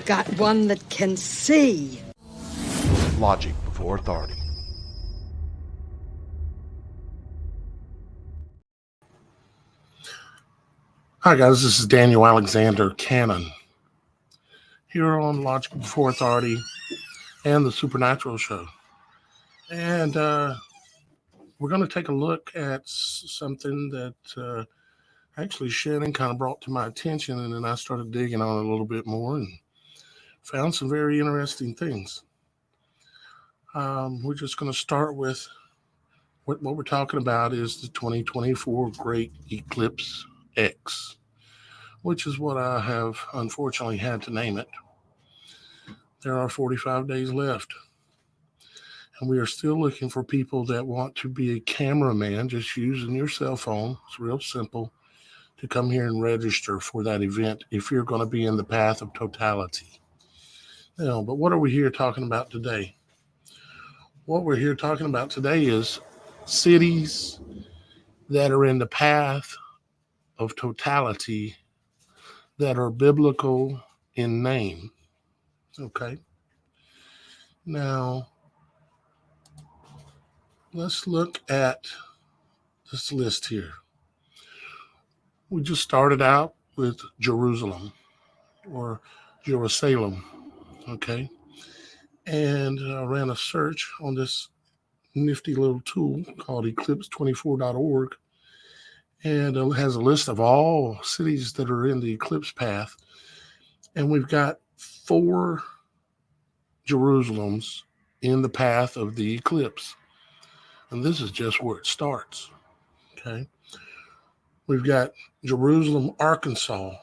got one that can see. Logic before authority. Hi guys, this is Daniel Alexander Cannon here on Logic Before Authority and the Supernatural Show. And we're going to take a look at something that actually Shannon kind of brought to my attention, and then I started digging on it a little bit more and found some very interesting things. We're just going to start with what we're talking about is the 2024 Great Eclipse X, which is what I have unfortunately had to name it. There are 45 days left, and we are still looking for people that want to be a cameraman, just using your cell phone. It's real simple to come here and register for that event if you're going to be in the path of totality. But what are we here talking about today? What we're here talking about today is cities that are in the path of totality that are biblical in name. Okay. Now, let's look at this list here. We just started out with Jerusalem or Jerusalem. Okay. And I ran a search on this nifty little tool called Eclipse24.org. And it has a list of all cities that are in the eclipse path. And we've got 4 Jerusalems in the path of the eclipse. And this is just where it starts. Okay. We've got Jerusalem, Arkansas.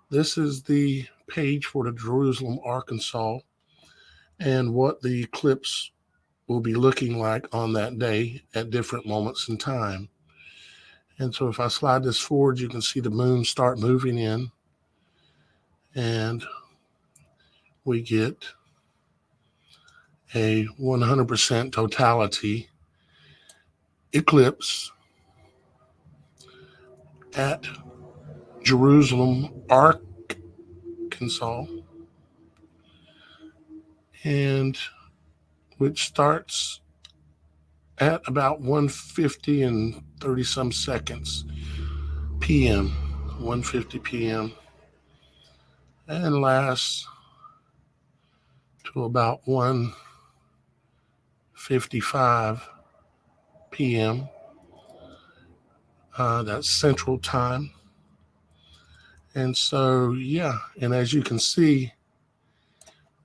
This is the page for the Jerusalem, Arkansas, and what the eclipse will be looking like on that day at different moments in time. And so if I slide this forward, you can see the moon start moving in, and we get a 100% totality eclipse at Jerusalem, Arkansas, and which starts at about 1:50 and 30 some seconds p.m., 1:50 p.m., and lasts to about 1:55 p.m. That's Central Time. And so, and as you can see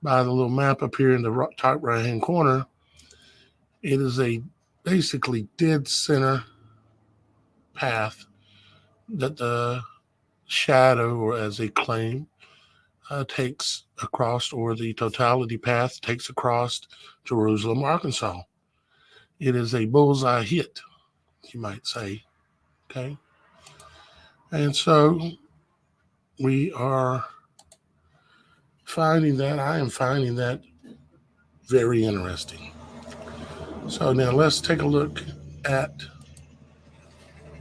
by the little map up here in the top right-hand corner, it is a basically dead center path that the shadow, or as they claim, takes across, or the totality path takes across Jerusalem, Arkansas. It is a bullseye hit, you might say. Okay. And so we are finding that, I am finding that very interesting. So now let's take a look at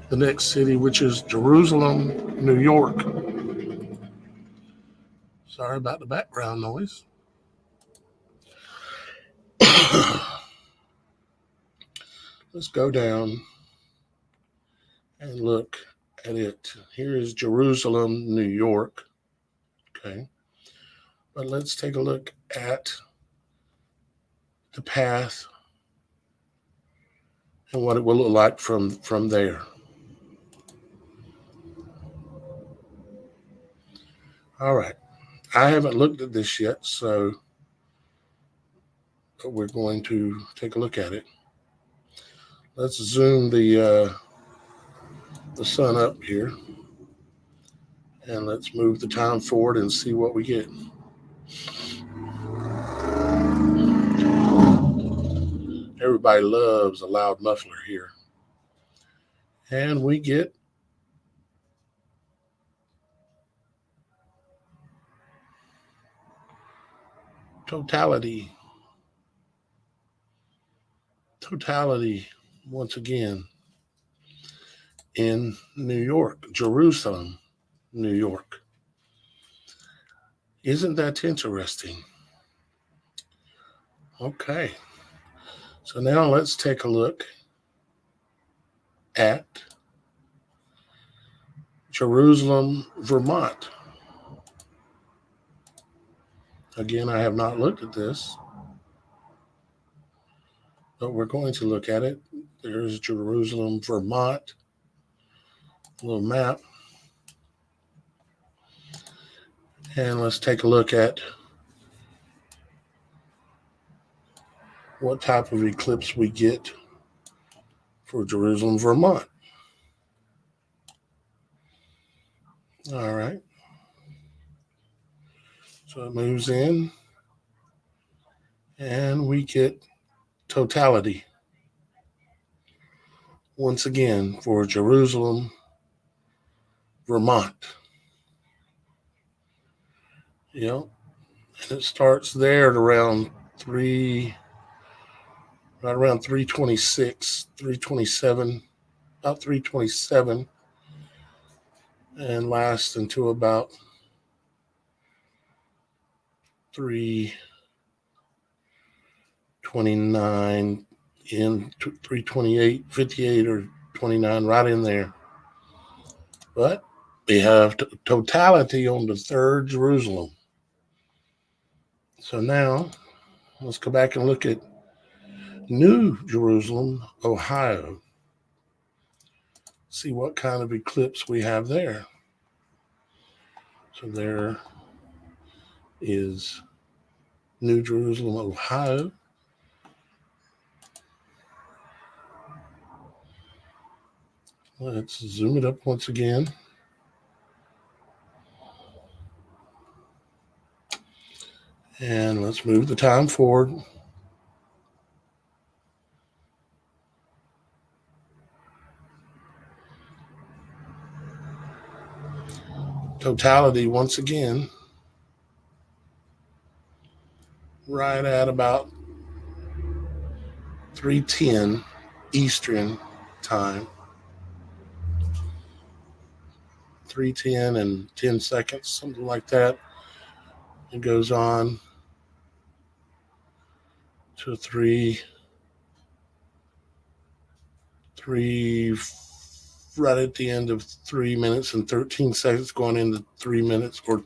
the next city, which is Jerusalem, New York. Sorry about the background noise. Let's go down and look at it. Here is Jerusalem, New York. Okay. But let's take a look at the path and what it will look like from there. All right. I haven't looked at this yet, so we're going to take a look at it. Let's zoom the sun up here, and let's move the time forward and see what we get. Everybody loves a loud muffler here. And we get totality once again in New York, Jerusalem, New York. Isn't that interesting? Okay. So now let's take a look at Jerusalem, Vermont. Again, I have not looked at this, but we're going to look at it. There's Jerusalem, Vermont, a little map. And let's take a look at what type of eclipse we get for Jerusalem, Vermont. All right. So it moves in, and we get totality once again for Jerusalem, Vermont. Yep. And it starts there at around right around 326, 327, about 327, and lasts until about 329 in 328, 58 or 29, right in there. But we have totality on the third Jerusalem. So now let's go back and look at New Jerusalem, Ohio. See what kind of eclipse we have there. So there is New Jerusalem, Ohio. Let's zoom it up once again. And let's move the time forward. Totality once again, right at about 3:10 Eastern time. 3:10 and 10 seconds, something like that. It goes on to three, right at the end of 3 minutes and 13 seconds, going into 3 minutes or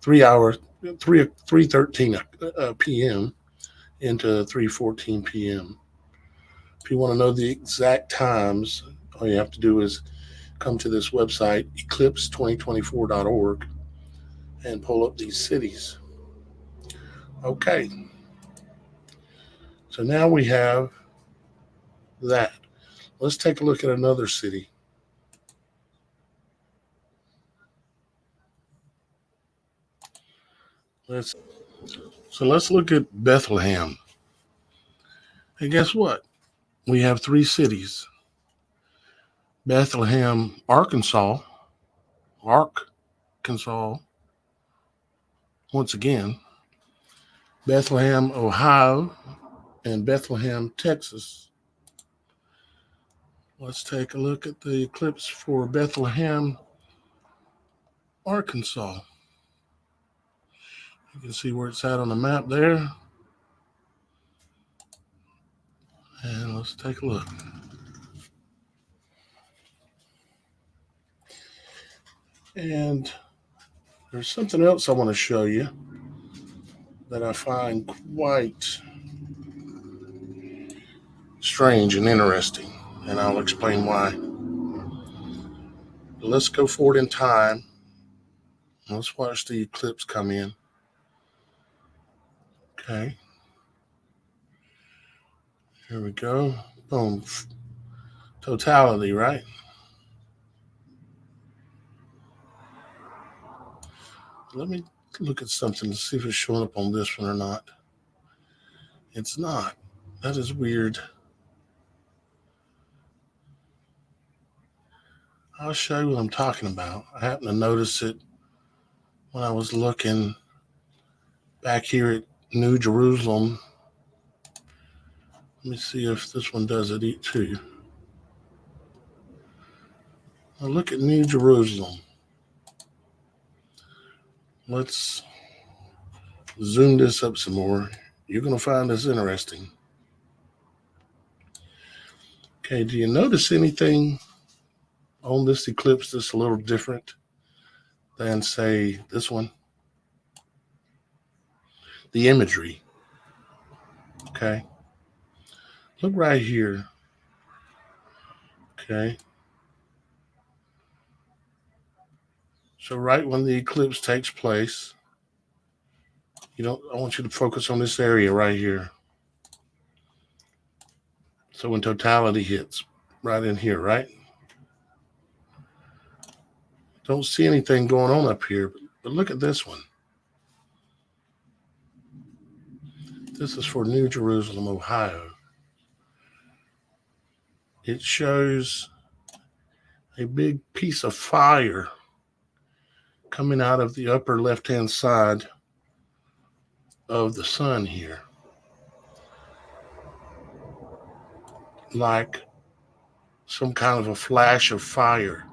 3 hours, 3:13 p.m. into 3:14 p.m. If you want to know the exact times, all you have to do is come to this website, eclipse2024.org, and pull up these cities. Okay. So now we have that. Let's take a look at another city. Let's look at Bethlehem. And guess what? We have three cities. Bethlehem, Arkansas, once again, Bethlehem, Ohio, and Bethlehem, Texas. Let's take a look at the eclipse for Bethlehem, Arkansas. You can see where it's at on the map there. And let's take a look. And there's something else I want to show you that I find quite strange and interesting, and I'll explain why. Let's go forward in time. Let's watch the eclipse come in. Okay. Here we go. Boom. Totality, right? Let me look at something to see if it's showing up on this one or not. It's not. That is weird. I'll show you what I'm talking about. I happened to notice it when I was looking back here at New Jerusalem. Let me see if this one does it too. Now look at New Jerusalem. Let's zoom this up some more. You're going to find this interesting. Okay, do you notice anything on this eclipse that's a little different than, say, this one? The imagery. Okay. Look right here. Okay. So right when the eclipse takes place, I want you to focus on this area right here. So when totality hits, right in here, right? Don't see anything going on up here, but look at this one. This is for New Jerusalem, Ohio. It shows a big piece of fire coming out of the upper left-hand side of the sun here. Like some kind of a flash of fire,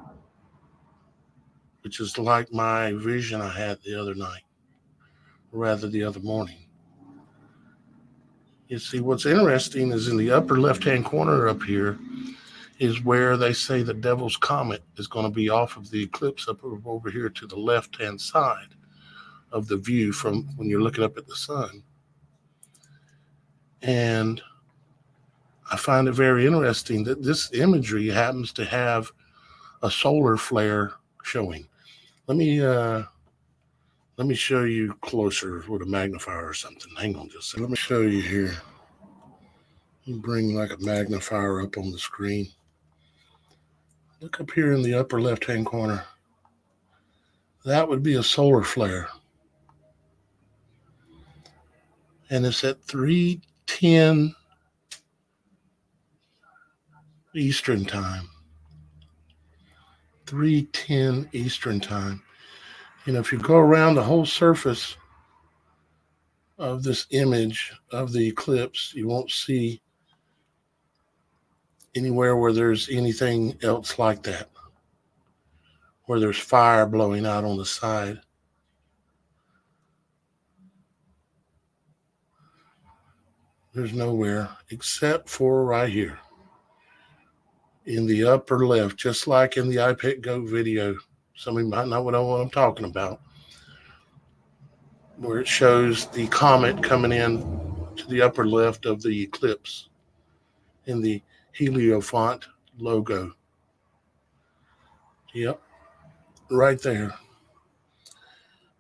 which is like my vision I had the other night, or rather the other morning. You see, what's interesting is in the upper left-hand corner up here is where they say the Devil's Comet is going to be off of the eclipse up over here to the left-hand side of the view from when you're looking up at the sun. And I find it very interesting that this imagery happens to have a solar flare showing. Let me show you closer with a magnifier or something. Hang on just a second. Let me show you here. Let me bring like a magnifier up on the screen. Look up here in the upper left-hand corner. That would be a solar flare. And it's at 3:10 Eastern time. 3:10 Eastern time. If you go around the whole surface of this image of the eclipse, you won't see anywhere where there's anything else like that, where there's fire blowing out on the side. There's nowhere except for right here in the upper left, just like in the iPad Go video. Somebody might not know what I'm talking about, where it shows the comet coming in to the upper left of the eclipse in the Heliofont logo. Yep, right there.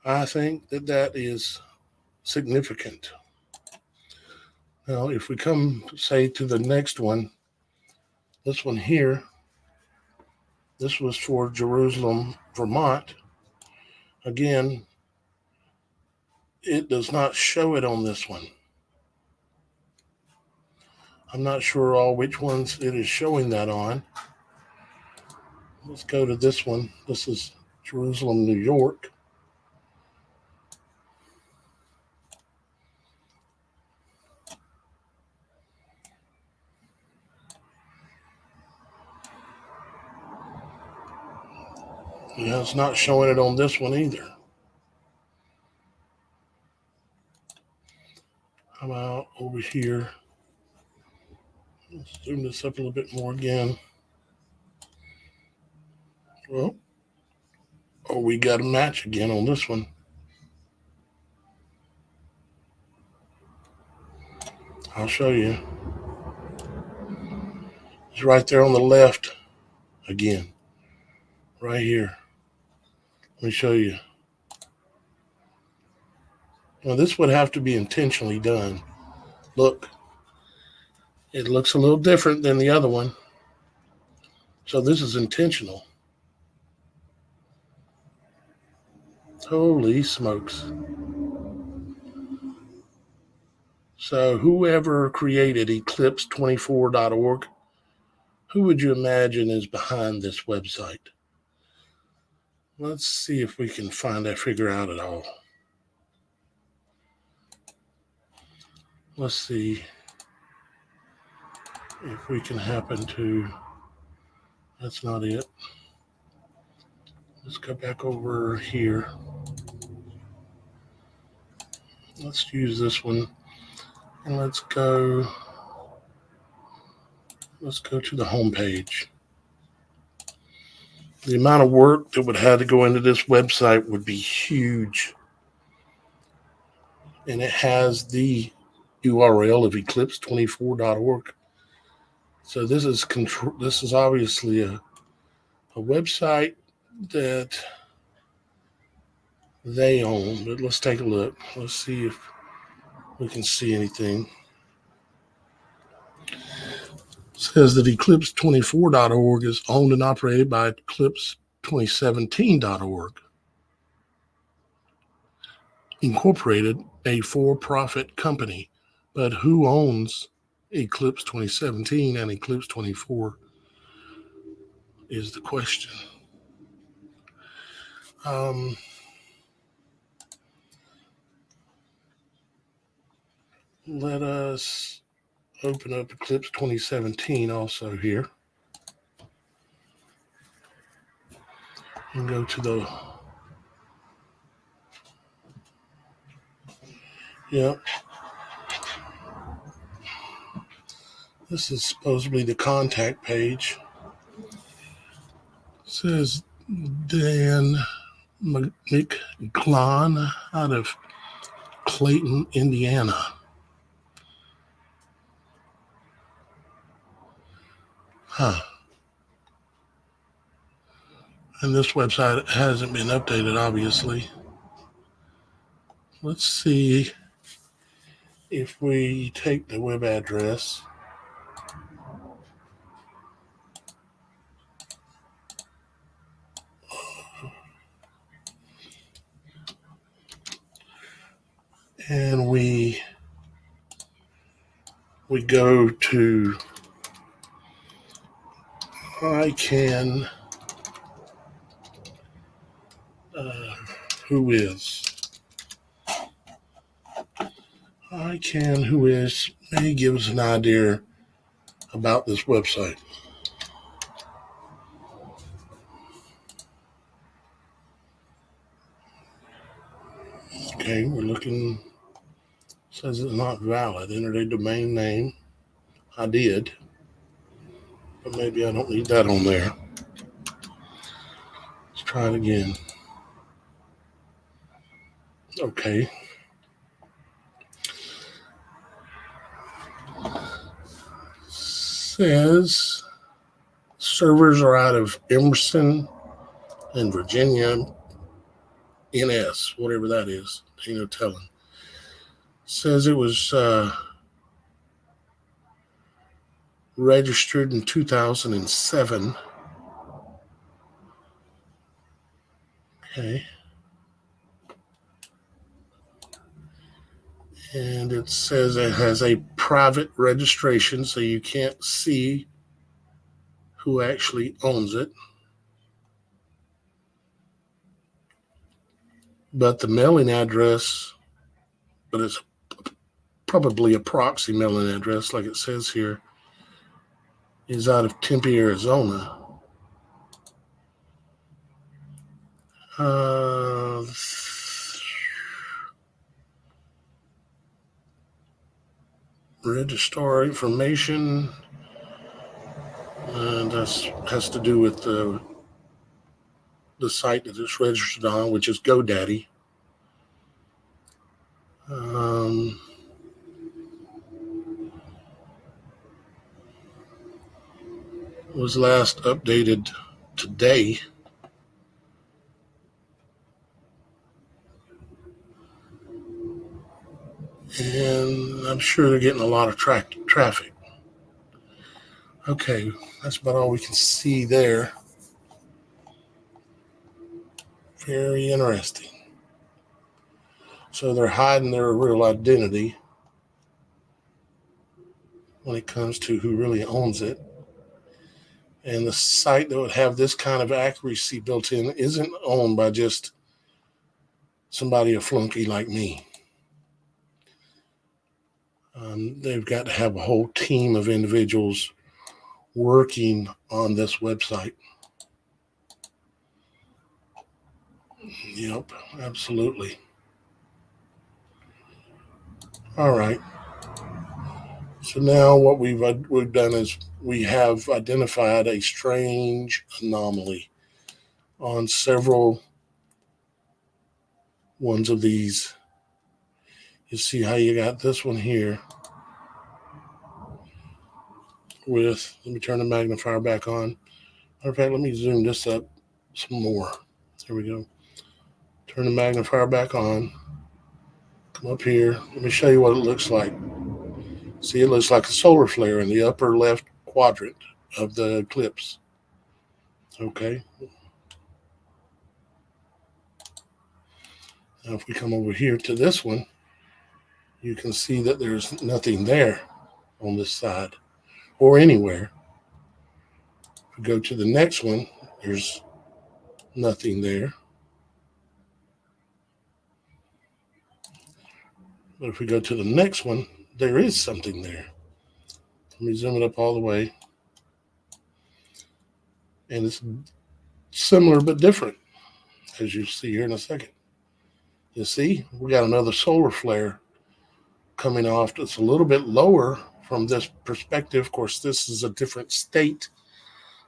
I think that is significant. Now, if we come, say, to the next one, this one here, this was for Jerusalem, Vermont. Again, it does not show it on this one. I'm not sure all which ones it is showing that on. Let's go to this one. This is Jerusalem, New York. Yeah, it's not showing it on this one either. How about over here? Let's zoom this up a little bit more again. Well, we got a match again on this one. I'll show you. It's right there on the left again. Right here. Let me show you. Now, this would have to be intentionally done. Look, it looks a little different than the other one. So this is intentional. Holy smokes. So whoever created eclipse24.org, who would you imagine is behind this website? Let's see if we can figure out at all. Let's see if we can happen to, that's not it. Let's go back over here. let's use this one, and let's go to the home page. The amount of work that would have to go into this website would be huge. And it has the URL of eclipse24.org. So this is obviously a website that they own. But let's take a look. Let's see if we can see anything. It says that eclipse24.org is owned and operated by eclipse2017.org, Incorporated, a for-profit company. But who owns Eclipse 2017 and Eclipse 24 is the question. Let us open up Eclipse 2017 also here. And go to the, yep. This is supposedly the contact page. It says Dan McGlon out of Clayton, Indiana. And this website hasn't been updated, obviously. Let's see if we take the web address. And we go to ICANN, who is. ICANN, who is, may give us an idea about this website. Okay, we're looking, says it's not valid. Entered a domain name. I did, but maybe I don't need that on there. Let's try it again. Okay. Says servers are out of Emerson in Virginia, NS, whatever that is. Ain't no telling. Says it was registered in 2007. Okay. And it says it has a private registration, so you can't see who actually owns it. But the mailing address, but it's probably a proxy mailing address, like it says here, is out of Tempe, Arizona. Registrar information, and that has to do with the site that it's registered on, which is GoDaddy. Was last updated today. And I'm sure they're getting a lot of traffic. Okay, that's about all we can see there. Very interesting. So they're hiding their real identity when it comes to who really owns it. And the site that would have this kind of accuracy built in isn't owned by just somebody, a flunky like me. They've got to have a whole team of individuals working on this website. Yep, absolutely. All right. So now what we've done is we have identified a strange anomaly on several ones of these. You see how you got this one here with, let me turn the magnifier back on. Matter of fact, let me zoom this up some more. There we go. Turn the magnifier back on. Come up here. Let me show you what it looks like. See, it looks like a solar flare in the upper left quadrant of the eclipse. Okay. Now, if we come over here to this one, you can see that there's nothing there on this side or anywhere. If we go to the next one, there's nothing there. But if we go to the next one, there is something there. Let me zoom it up all the way. And it's similar but different, as you see here in a second. You see, we got another solar flare coming off that's a little bit lower from this perspective. Of course, this is a different state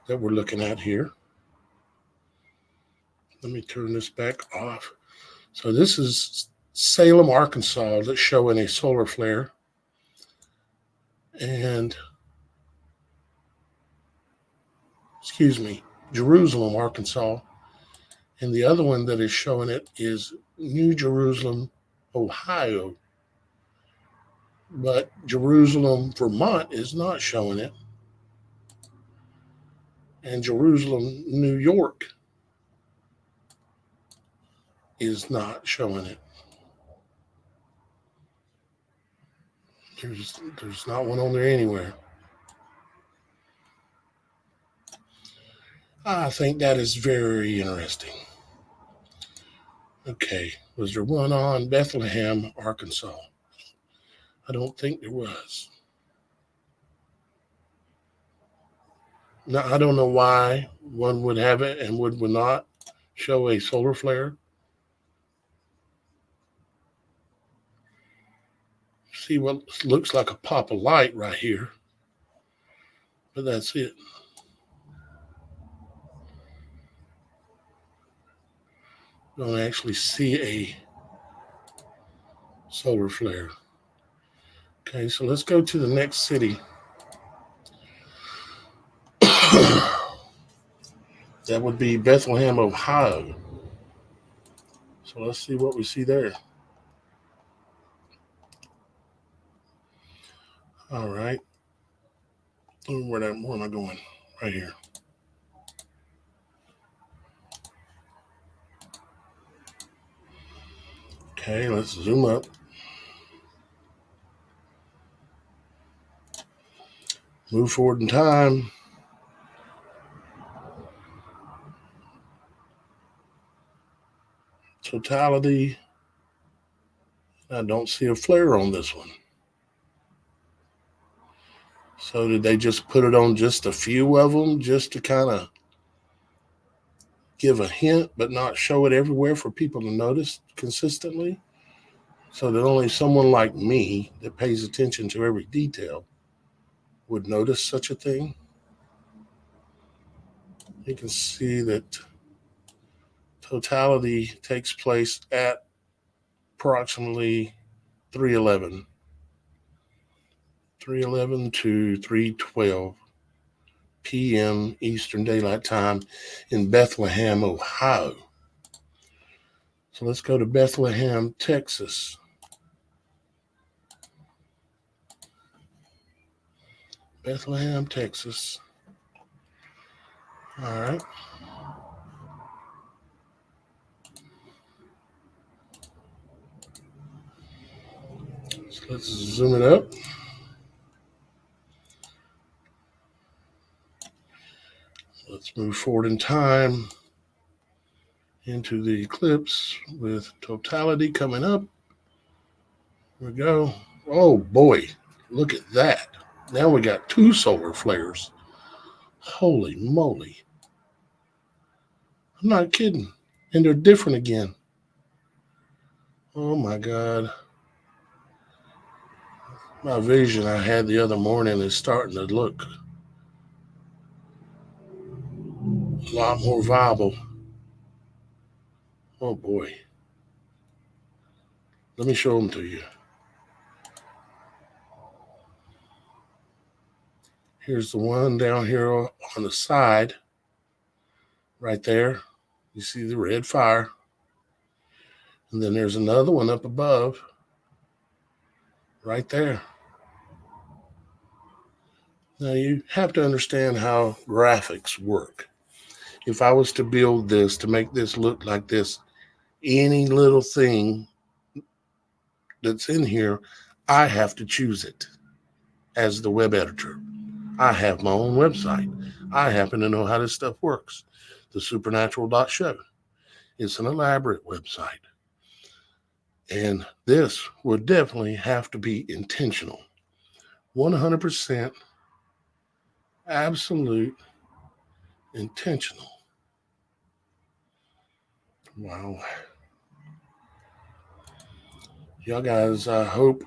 that we're looking at here. Let me turn this back off. So this is Salem, Arkansas, that's showing a solar flare. And, Jerusalem, Arkansas. And the other one that is showing it is New Jerusalem, Ohio. But Jerusalem, Vermont is not showing it. And Jerusalem, New York is not showing it. There's not one on there anywhere. I think that is very interesting. Okay, was there one on Bethlehem, Arkansas? I don't think there was. Now, I don't know why one would have it and would not show a solar flare. See what looks like a pop of light right here. But that's it. Don't actually see a solar flare. Okay, so let's go to the next city. That would be Bethlehem, Ohio. So let's see what we see there. All right. Where am I going? Right here. Okay, let's zoom up. Move forward in time. Totality. I don't see a flare on this one. So did they just put it on just a few of them just to kind of give a hint but not show it everywhere for people to notice consistently? So that only someone like me that pays attention to every detail would notice such a thing. You can see that totality takes place at approximately 3:11 to 3:12 p.m. Eastern Daylight Time in Bethlehem, Ohio. So let's go to Bethlehem, Texas. Bethlehem, Texas. All right. So let's zoom it up. Let's move forward in time into the eclipse with totality coming up. Here we go. Oh boy, look at that. Now we got two solar flares. Holy moly. I'm not kidding. And they're different again. Oh my God. my vision I had the other morning is starting to look a lot more viable. Oh boy. Let me show them to you. Here's the one down here on the side, right there. You see the red fire. And then there's another one up above, right there. Now you have to understand how graphics work. If I was to build this to make this look like this, any little thing that's in here, I have to choose it as the web editor. I have my own website. I happen to know how this stuff works. The supernatural.show. It's an elaborate website. And this would definitely have to be intentional. 100% absolute intentional. Wow. Y'all guys, I hope,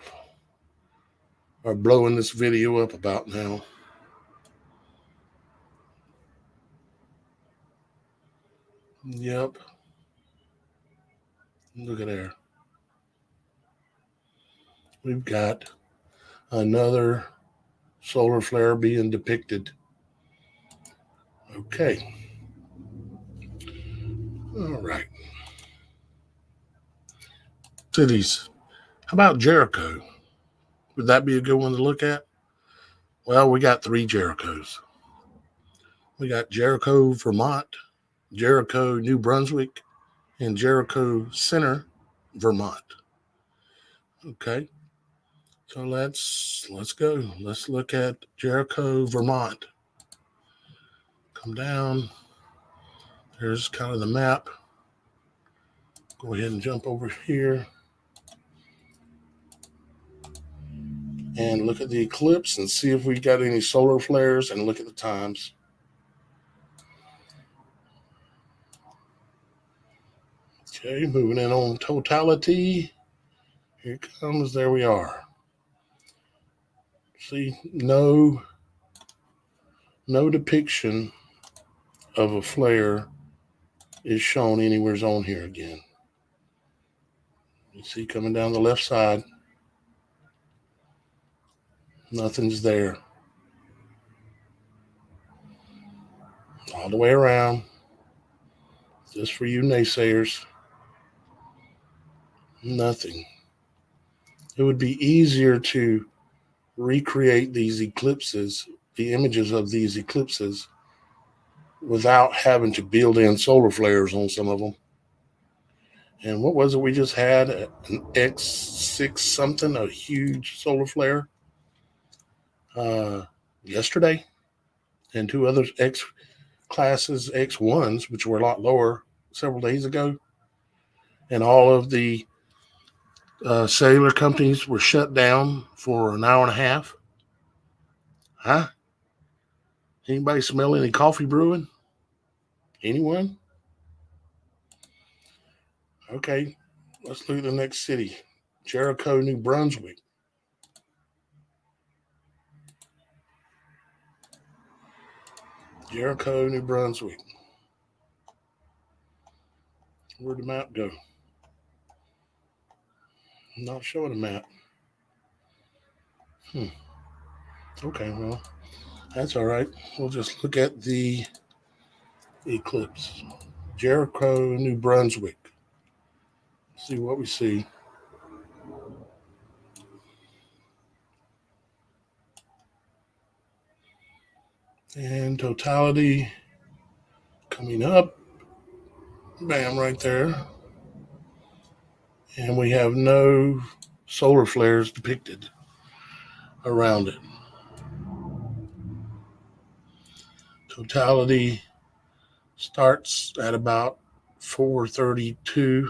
are blowing this video up about now. Yep. Look at there. We've got another solar flare being depicted. Okay. All right. Cities. How about Jericho? Would that be a good one to look at? Well, we got 3 Jerichos. We got Jericho, Vermont, Jericho, New Brunswick, and Jericho Center, Vermont. Okay. So let's go. Let's look at Jericho, Vermont. Come down. There's kind of the map. Go ahead and jump over here and look at the eclipse and see if we got any solar flares and look at the times. Okay, moving in on totality. Here it comes. There we are. See, no depiction of a flare is shown anywhere on here again. You see coming down the left side, nothing's there. All the way around, just for you naysayers, nothing. It would be easier to recreate these eclipses, the images of these eclipses, without having to build in solar flares on some of them. And what was it we just had? An X6 something, a huge solar flare yesterday, and 2 other X classes, X1s, which were a lot lower several days ago. And all of the cellular companies were shut down for an hour and a half. Huh? Anybody smell any coffee brewing? Anyone? Okay, let's look at the next city. Jericho, New Brunswick. Jericho, New Brunswick. Where'd the map go? I'm not showing a map. Okay, well, that's all right. We'll just look at the eclipse. Jericho, New Brunswick. See what we see. And totality coming up. Bam, right there. And we have no solar flares depicted around it. Totality starts at about 4:32.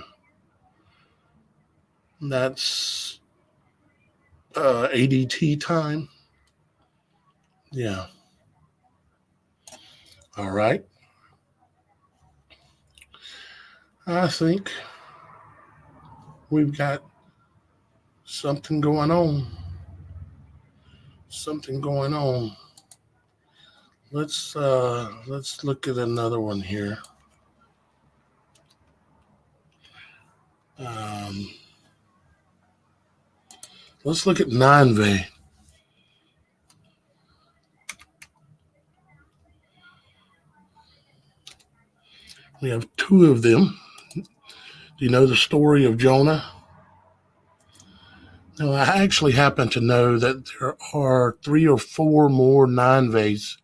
That's ADT time. Yeah. All right. I think we've got something going on. something going on. Let's look at another one here. Let's look at Nineveh. We have two of them. Do you know the story of Jonah? Now, I actually happen to know that there are 3 or 4 more Ninevehs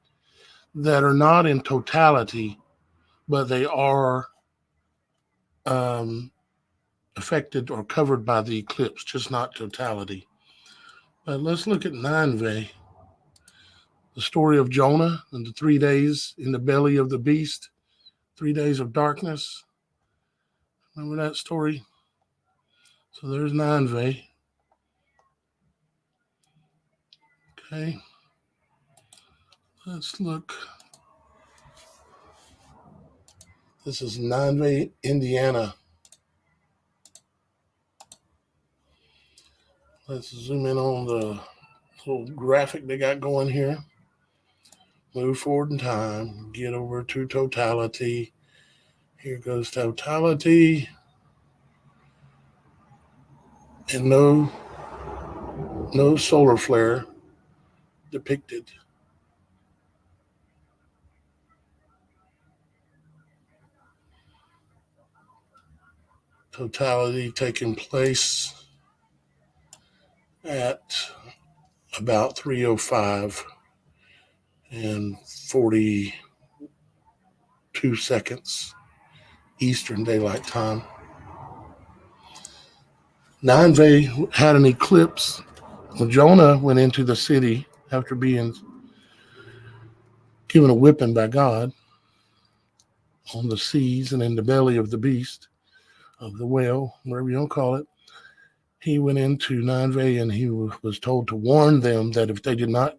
that are not in totality, but they are affected or covered by the eclipse, just not totality. But let's look at Nineveh. The story of Jonah and the 3 days in the belly of the beast, 3 days of darkness. Remember that story? So there's Nineveh. Okay. Let's look. This is Nineveh, Indiana. Let's zoom in on the little graphic they got going here. Move forward in time. Get over to totality. Here goes totality. And no solar flare depicted. Totality taking place at about 3:05 and 42 seconds Eastern Daylight Time. Nineveh had an eclipse. When Jonah went into the city after being given a whipping by God on the seas and in the belly of the beast, of the whale, whatever you want to call it, he went into Nineveh and he was told to warn them that if they did not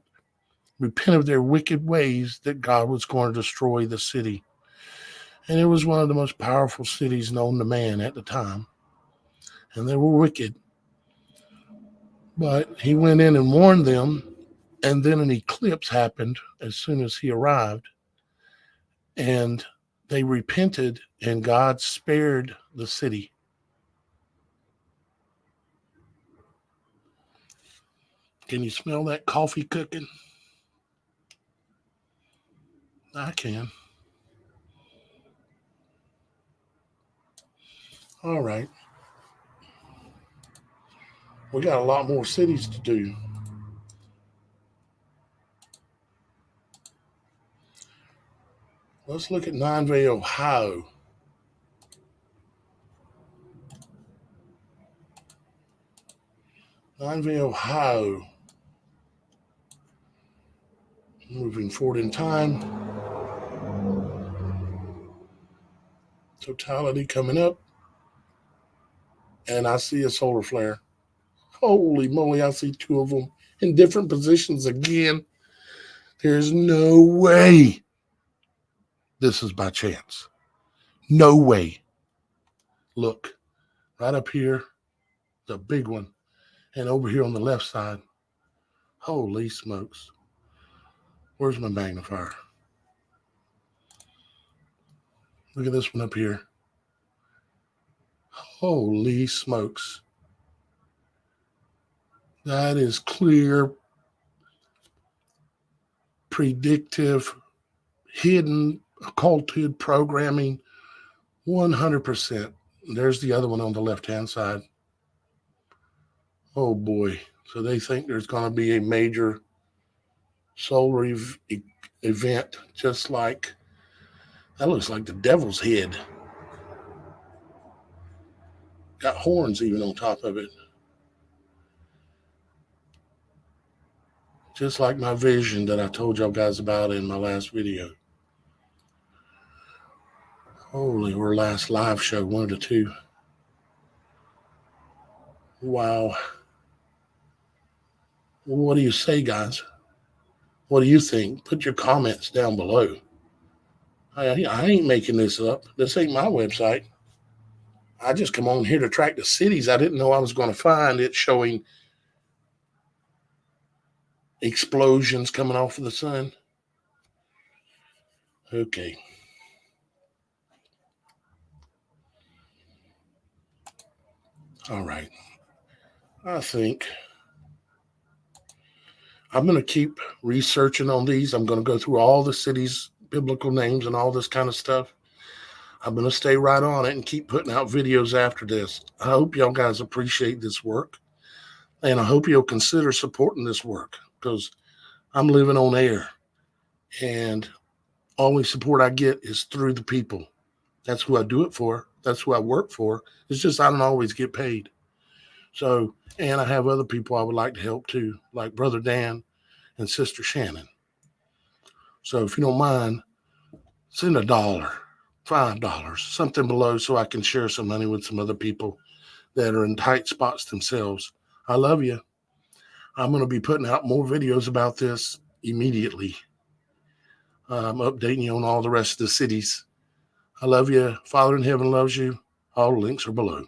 repent of their wicked ways, that God was going to destroy the city. And it was one of the most powerful cities known to man at the time. And they were wicked. But he went in and warned them, and then an eclipse happened as soon as he arrived. And they repented, and God spared the city. Can you smell that coffee cooking? I can. All right. We got a lot more cities to do. Let's look at Nineveh, Ohio. Nineveh, Ohio. Moving forward in time. Totality coming up. And I see a solar flare. Holy moly, I see 2 of them in different positions again. There's no way this is by chance. No way. Look, right up here, the big one. And over here on the left side. Holy smokes. Where's my magnifier? Look at this one up here. Holy smokes. That is clear, predictive, hidden, occulted programming, 100%. There's the other one on the left-hand side. Oh boy. So they think there's going to be a major solar event, just like, that looks like the devil's head. Got horns even on top of it. Just like my vision that I told y'all guys about in my last video. Holy, or last live show, one of the two. Wow. What do you say, guys? What do you think? Put your comments down below. I ain't making this up. This ain't my website. I just come on here to track the cities I didn't know I was going to find. It showing explosions coming off of the sun. Okay. All right. I think I'm going to keep researching on these. I'm going to go through all the cities' biblical names and all this kind of stuff. I'm going to stay right on it and keep putting out videos after this. I hope y'all guys appreciate this work. And I hope you'll consider supporting this work because I'm living on air. And only support I get is through the people. That's who I do it for. That's who I work for. It's just I don't always get paid. So, and I have other people I would like to help too, like Brother Dan and Sister Shannon. So if you don't mind, send $1, $5, something below so I can share some money with some other people that are in tight spots themselves. I love you. I'm going to be putting out more videos about this immediately. I'm updating you on all the rest of the cities. I love you. Father in heaven loves you. All links are below.